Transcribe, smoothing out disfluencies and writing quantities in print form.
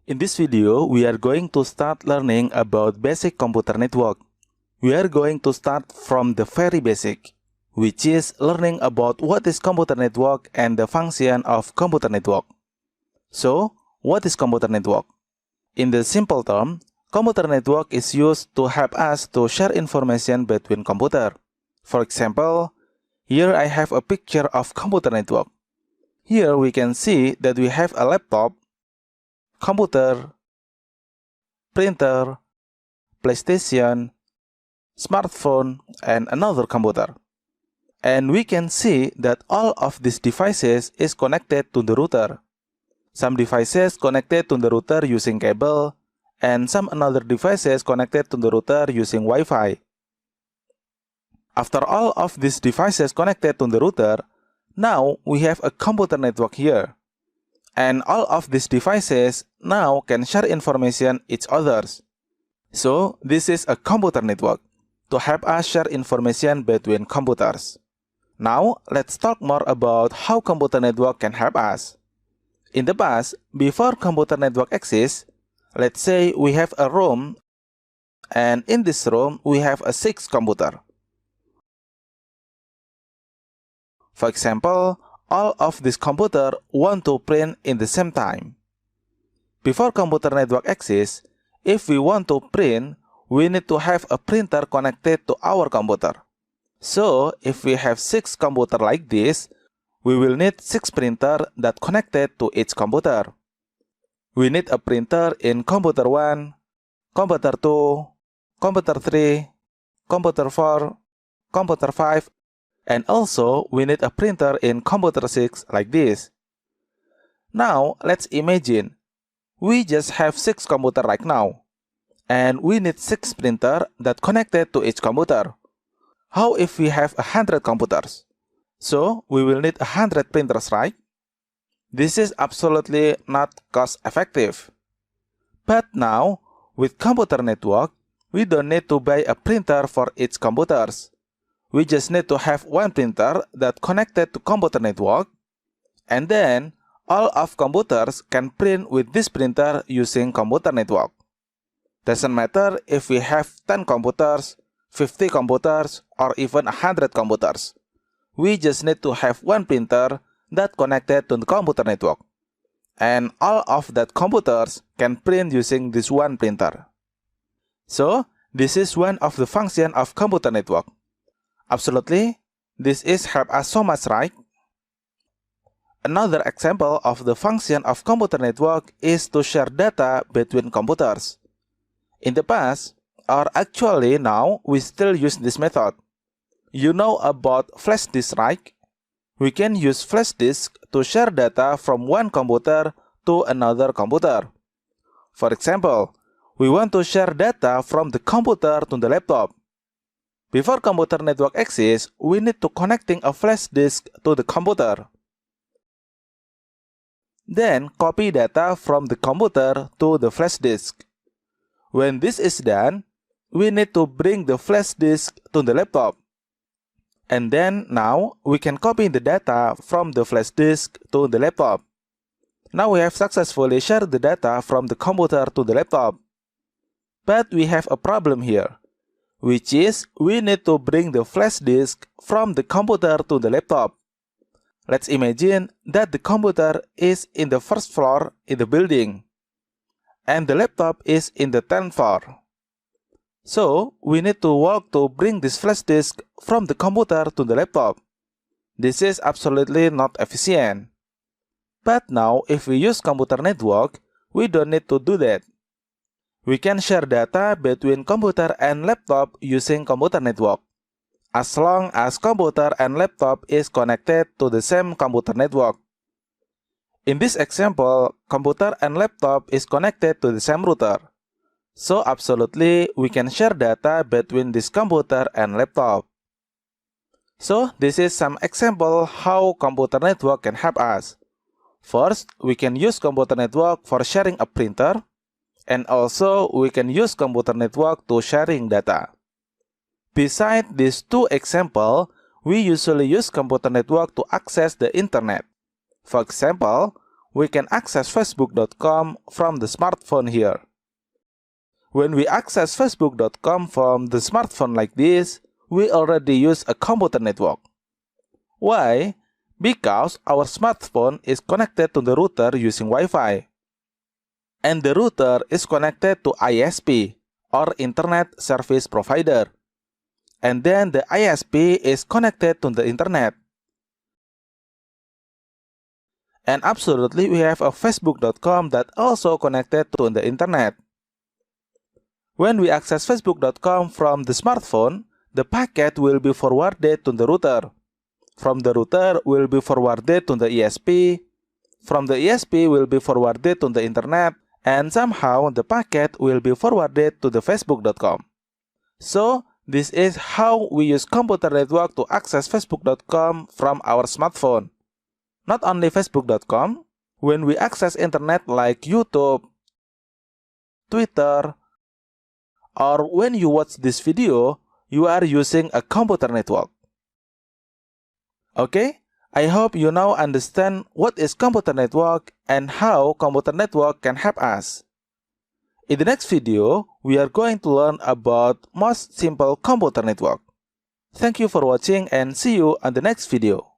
In this video, we are going to start learning about basic computer network. We are going to start from the very basic, which is learning about what is computer network and the function of computer network. So, what is computer network? In the simple term, computer network is used to help us to share information between computers. For example, here I have a picture of computer network. Here we can see that we have a laptop, computer, printer, PlayStation, smartphone, and another computer. And we can see that all of these devices is connected to the router. Some devices connected to the router using cable, and some another devices connected to the router using Wi-Fi. After all of these devices connected to the router, now we have a computer network here. And all of these devices now can share information each others. So this is a computer network to help us share information between computers. Now let's talk more about how computer network can help us. In the past, before computer network exists, let's say we have a room, and in this room we have 6 computers. For example, all of these computers want to print in the same time. Before computer network exists, if we want to print, we need to have a printer connected to our computer. So, if we have 6 computers like this, we will need 6 printers that connected to each computer. We need a printer in computer 1, computer 2, computer 3, computer 4, computer 5, and also we need a printer in computer 6 like this. Now, let's imagine we just have 6 computers right now, and we need 6 printers that connected to each computer. How if we have 100 computers? So, we will need 100 printers, right? This is absolutely not cost effective. But now, with computer network, we don't need to buy a printer for each computers. We just need to have one printer that connected to computer network, and then all of computers can print with this printer using computer network. Doesn't matter if we have 10 computers, 50 computers, or even 100 computers. We just need to have one printer that connected to the computer network. And all of that computers can print using this one printer. So, this is one of the functions of computer network. Absolutely, this is help us so much, right? Another example of the function of computer network is to share data between computers. In the past, or actually now, we still use this method. You know about flash disk, right? We can use flash disk to share data from one computer to another computer. For example, we want to share data from the computer to the laptop. Before computer network exists, we need to connecting a flash disk to the computer. Then copy data from the computer to the flash disk. When this is done, we need to bring the flash disk to the laptop. And then now we can copy the data from the flash disk to the laptop. Now we have successfully shared the data from the computer to the laptop. But we have a problem here, which is we need to bring the flash disk from the computer to the laptop. Let's imagine that the computer is in the first floor in the building, and the laptop is in the 10th floor. So, we need to walk to bring this flash disk from the computer to the laptop. This is absolutely not efficient. But now, if we use computer network, we don't need to do that. We can share data between computer and laptop using computer network, as long as computer and laptop is connected to the same computer network. In this example, computer and laptop is connected to the same router. So absolutely, we can share data between this computer and laptop. So this is some example how computer network can help us. First, we can use computer network for sharing a printer, and also we can use computer network to sharing data. Besides these 2 examples, we usually use computer network to access the internet. For example, we can access facebook.com from the smartphone here. When we access facebook.com from the smartphone like this, we already use a computer network. Why? Because our smartphone is connected to the router using Wi-Fi. And the router is connected to ISP, or Internet Service Provider. And then the ISP is connected to the Internet. And absolutely, we have a facebook.com that also connected to the Internet. When we access facebook.com from the smartphone, the packet will be forwarded to the router. From the router will be forwarded to the ESP. From the ESP will be forwarded to the Internet. And somehow the packet will be forwarded to the facebook.com. So, this is how we use computer network to access facebook.com from our smartphone. Not only facebook.com, when we access internet like YouTube, Twitter, or when you watch this video, you are using a computer network. Okay, I hope you now understand what is computer network and how computer network can help us. In the next video, we are going to learn about most simple computer network. Thank you for watching and see you on the next video.